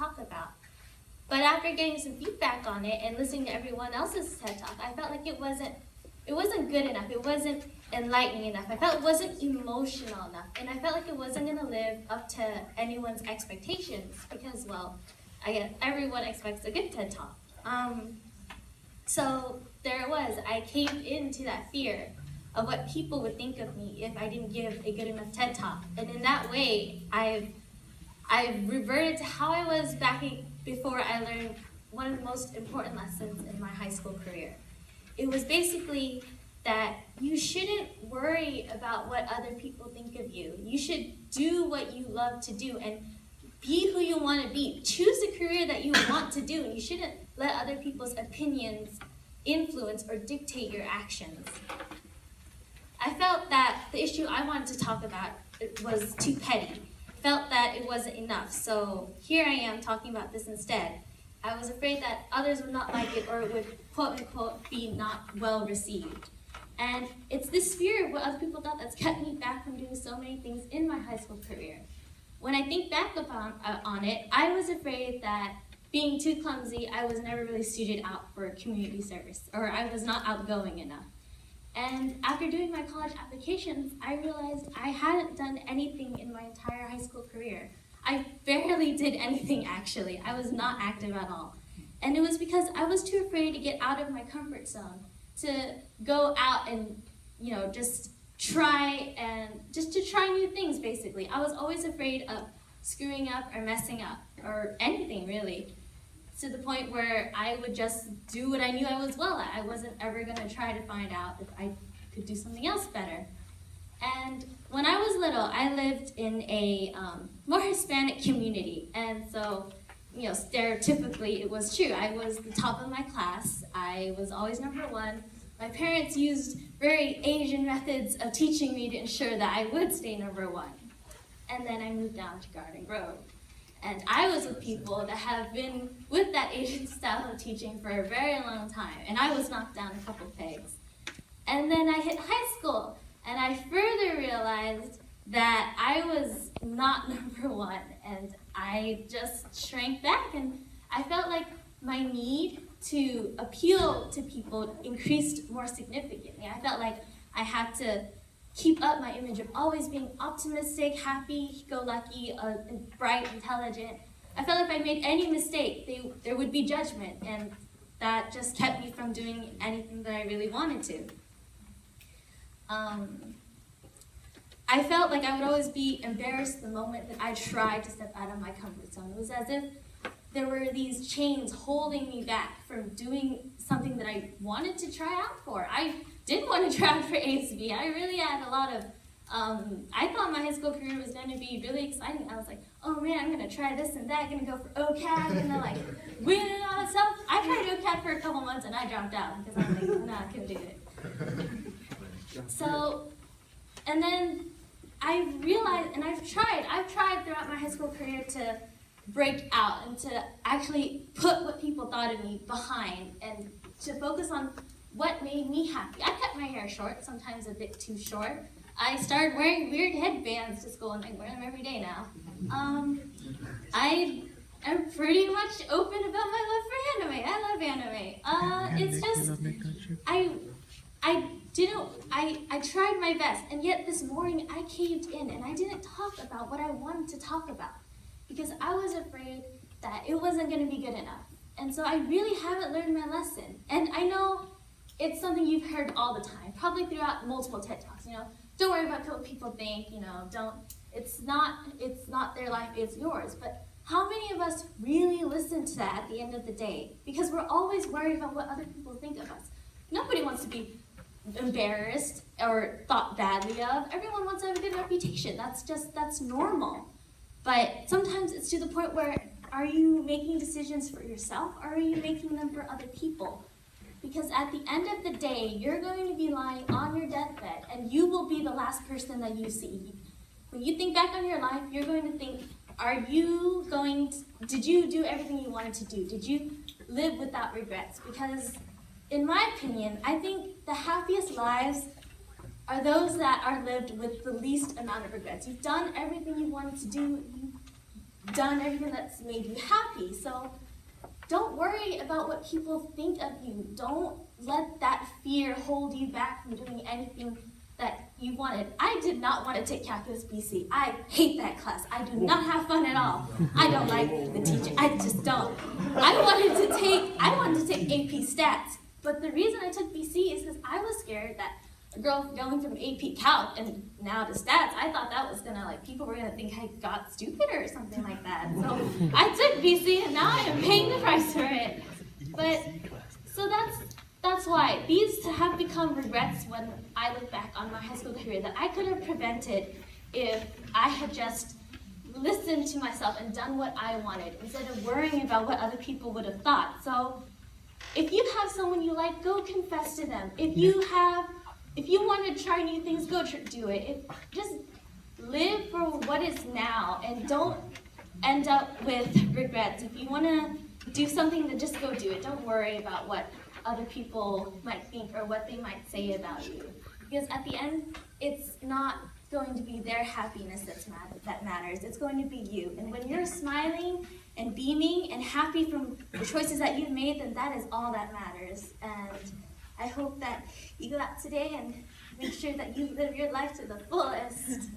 talk about. But after getting some feedback on it and listening to everyone else's TED Talk, I felt like it wasn't good enough. It wasn't enlightening enough. I felt it wasn't emotional enough. And I felt like it wasn't going to live up to anyone's expectations because, well, I guess everyone expects a good TED Talk. So there it was. I caved into that fear of what people would think of me if I didn't give a good enough TED Talk. And in that way, I've reverted to how I was back before I learned one of the most important lessons in my high school career. It was basically that you shouldn't worry about what other people think of you. You should do what you love to do and be who you want to be. Choose the career that you want to do, and you shouldn't let other people's opinions influence or dictate your actions. I felt that the issue I wanted to talk about was too petty. Felt that it wasn't enough, so here I am talking about this instead. I was afraid that others would not like it or it would quote-unquote be not well received. And it's this fear of what other people thought that's kept me back from doing so many things in my high school career. When I think back on it, I was afraid that being too clumsy, I was never really suited out for community service, or I was not outgoing enough. And after doing my college applications, I realized I hadn't done anything in my entire high school career. I barely did anything, actually. I was not active at all. And it was because I was too afraid to get out of my comfort zone, to go out and, just try new things, basically. I was always afraid of screwing up or messing up, or anything, really, to the point where I would just do what I knew I was well at. I wasn't ever going to try to find out if I could do something else better. And when I was little, I lived in a more Hispanic community, and so, stereotypically it was true. I was the top of my class. I was always number one. My parents used very Asian methods of teaching me to ensure that I would stay number one. And then I moved down to Garden Grove. And I was with people that have been with that Asian style of teaching for a very long time, and I was knocked down a couple pegs. And then I hit high school, and I further realized that I was not number one, and I just shrank back, and I felt like my need to appeal to people increased more significantly. I felt like I had to keep up my image of always being optimistic, happy-go-lucky, bright, intelligent. I felt like if I made any mistake, there would be judgment, and that just kept me from doing anything that I really wanted to. I felt like I would always be embarrassed the moment that I tried to step out of my comfort zone. It was as if there were these chains holding me back from doing something that I wanted to try out for. I did want to try out for ASB. I really had a lot of, I thought my high school career was going to be really exciting. I was like, oh man, I'm going to try this and that, going to go for OCAD, going to win and all that stuff. I tried OCAD for a couple months and I dropped out because I was like, no, I couldn't do it. So, and then I realized, and I've tried throughout my high school career to break out and to actually put what people thought of me behind and to focus on what made me happy. I cut my hair short, sometimes a bit too short. I started wearing weird headbands to school, and I wear them every day now. I am pretty much open about my love for anime. I love anime. It's just, I tried my best, and yet this morning I caved in, and I didn't talk about what I wanted to talk about, because I was afraid that it wasn't going to be good enough. And so I really haven't learned my lesson. And I know it's something you've heard all the time, probably throughout multiple TED Talks, don't worry about what people think, it's not their life, it's yours. But how many of us really listen to that at the end of the day? Because we're always worried about what other people think of us. Nobody wants to be embarrassed or thought badly of. Everyone wants to have a good reputation. That's normal. But sometimes it's to the point where, are you making decisions for yourself, or are you making them for other people? Because at the end of the day, you're going to be lying on your deathbed, and you will be the last person that you see. When you think back on your life, you're going to think, did you do everything you wanted to do? Did you live without regrets? Because in my opinion, I think the happiest lives are those that are lived with the least amount of regrets. You've done everything you wanted to do. done everything that's made you happy. So don't worry about what people think of you. Don't let that fear hold you back from doing anything that you wanted. I did not want to take Calculus BC. I hate that class. I do not have fun at all. I don't like the teacher. I just don't. I wanted to take AP Stats. But the reason I took BC is because I was scared that a girl going from AP Calc and now to Stats, I thought that was gonna, people were gonna think I got stupid or something like that. So I took BC and now I am paying the price for it. But, so that's why. These have become regrets when I look back on my high school career that I could have prevented if I had just listened to myself and done what I wanted instead of worrying about what other people would have thought. So if you have someone you like, go confess to them. If you want to try new things, go do it. Just live for what is now and don't end up with regrets. If you want to do something, then just go do it. Don't worry about what other people might think or what they might say about you. Because at the end, it's not going to be their happiness that matters. It's going to be you. And when you're smiling and beaming and happy from the choices that you've made, then that is all that matters. And I hope that you go out today and make sure that you live your life to the fullest.